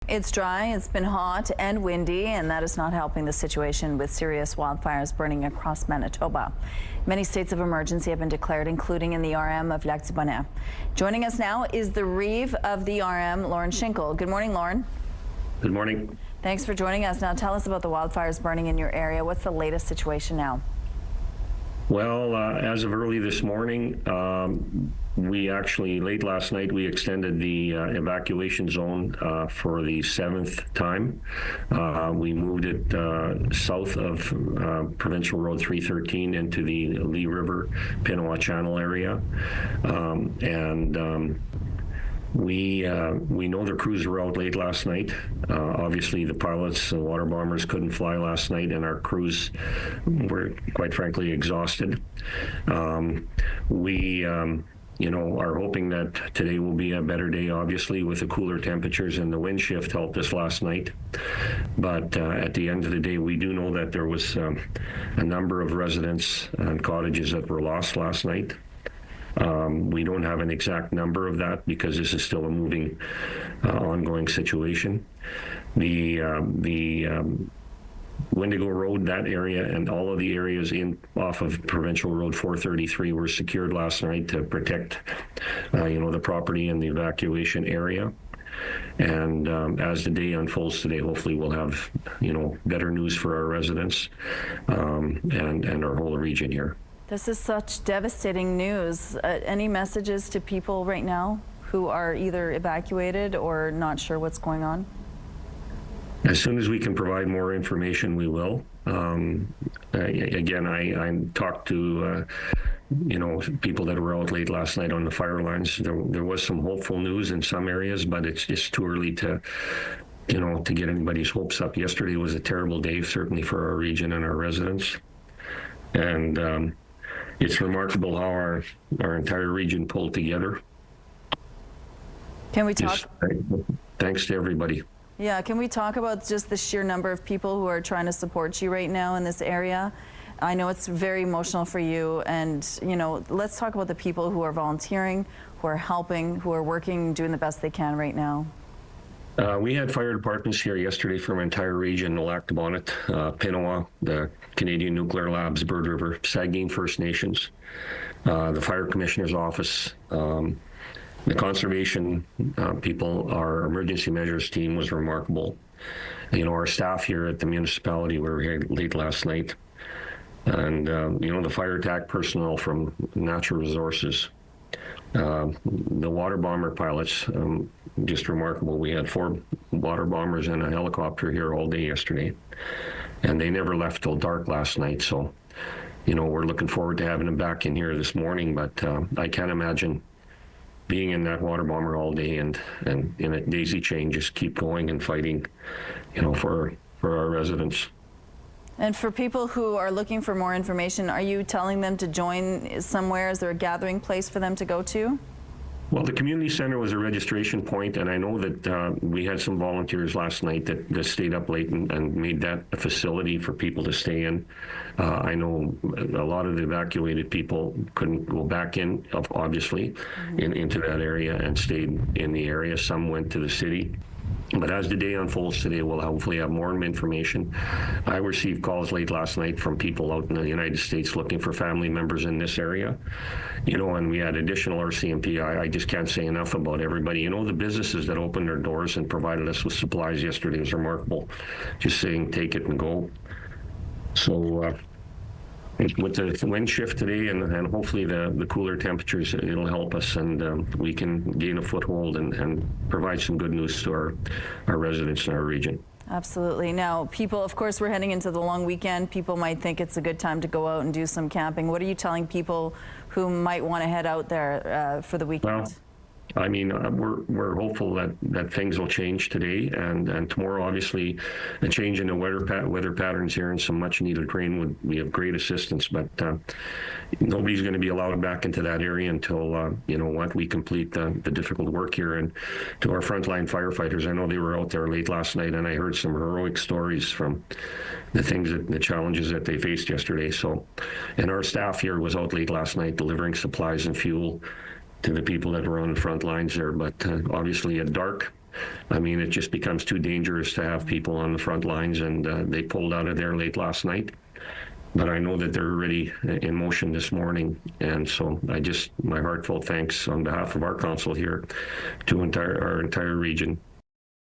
It's dry, it's been hot and windy, and that is not helping the situation with serious wildfires burning across Manitoba. Many states of emergency have been declared, including in the RM of Lac du Bonnet. Joining us now is the Reeve of the RM, Loren Schinkel. Good morning, Loren. Good morning. Thanks for joining us. Now tell us about the wildfires burning in your area. What's the latest situation now? Well, as of early this morning, we actually, late last night, we extended the evacuation zone for the 7th time. We moved it south of Provincial Road 313 into the Lee River, Pinawa Channel area. We know the crews were out late last night. Obviously, the pilots, the water bombers couldn't fly last night, and our crews were, quite frankly, exhausted. We are hoping that today will be a better day, obviously, with the cooler temperatures, and the wind shift helped us last night. But at the end of the day, we do know that there was a number of residents and cottages that were lost last night. We don't have an exact number of that because this is still a moving, ongoing situation. The Wendigo Road, that area, and all of the areas off of Provincial Road 433 were secured last night to protect, the property and the evacuation area. And as the day unfolds today, hopefully we'll have, better news for our residents and our whole region here. This is such devastating news. Any messages to people right now who are either evacuated or not sure what's going on? As soon as we can provide more information, we will. Again, I talked to people that were out late last night on the fire lines. There was some hopeful news in some areas, but it's just too early to get anybody's hopes up. Yesterday was a terrible day, certainly for our region and our residents. And it's remarkable how our entire region pulled together. Can we talk? Thanks to everybody. Yeah, can we talk about just the sheer number of people who are trying to support you right now in this area? I know it's very emotional for you, and let's talk about the people who are volunteering, who are helping, who are working, doing the best they can right now. We had fire departments here yesterday from our entire region: the Lac du Bonnet, Pinawa, the Canadian Nuclear Labs, Bird River, Saugeen First Nations, the Fire Commissioner's Office, the conservation people. Our emergency measures team was remarkable. Our staff here at the municipality were here late last night. And, the fire attack personnel from Natural Resources. The water bomber pilots, just remarkable. We had 4 water bombers and a helicopter here all day yesterday, and they never left till dark last night. So, we're looking forward to having them back in here this morning, but I can't imagine being in that water bomber all day and in a daisy chain, just keep going and fighting, for our residents. And for people who are looking for more information, are you telling them to join somewhere? Is there a gathering place for them to go to? Well, the community center was a registration point, and I know that we had some volunteers last night that stayed up late and made that a facility for people to stay in. I know a lot of the evacuated people couldn't go back in, obviously, into that area and stayed in the area. Some went to the city. But as the day unfolds today, we'll hopefully have more information. I received calls late last night from people out in the United States looking for family members in this area, and we had additional RCMP. I just can't say enough about everybody. The businesses that opened their doors and provided us with supplies yesterday was remarkable. Just saying, take it and go. So with the wind shift today and hopefully the cooler temperatures, it'll help us, and we can gain a foothold and provide some good news to our residents in our region. Absolutely. Now, people, of course, we're heading into the long weekend. People might think it's a good time to go out and do some camping. What are you telling people who might want to head out there for the weekend? Well, I mean, we're hopeful that things will change today and tomorrow. Obviously, a change in the weather patterns here and some much needed rain would be of great assistance. But nobody's going to be allowed back into that area until we complete the difficult work here. And to our frontline firefighters, I know they were out there late last night, and I heard some heroic stories from the challenges that they faced yesterday. So, and our staff here was out late last night delivering supplies and fuel to the people that were on the front lines there. But obviously at dark, I mean, it just becomes too dangerous to have people on the front lines, and they pulled out of there late last night. But I know that they're already in motion this morning, and so my heartfelt thanks on behalf of our council here to our entire region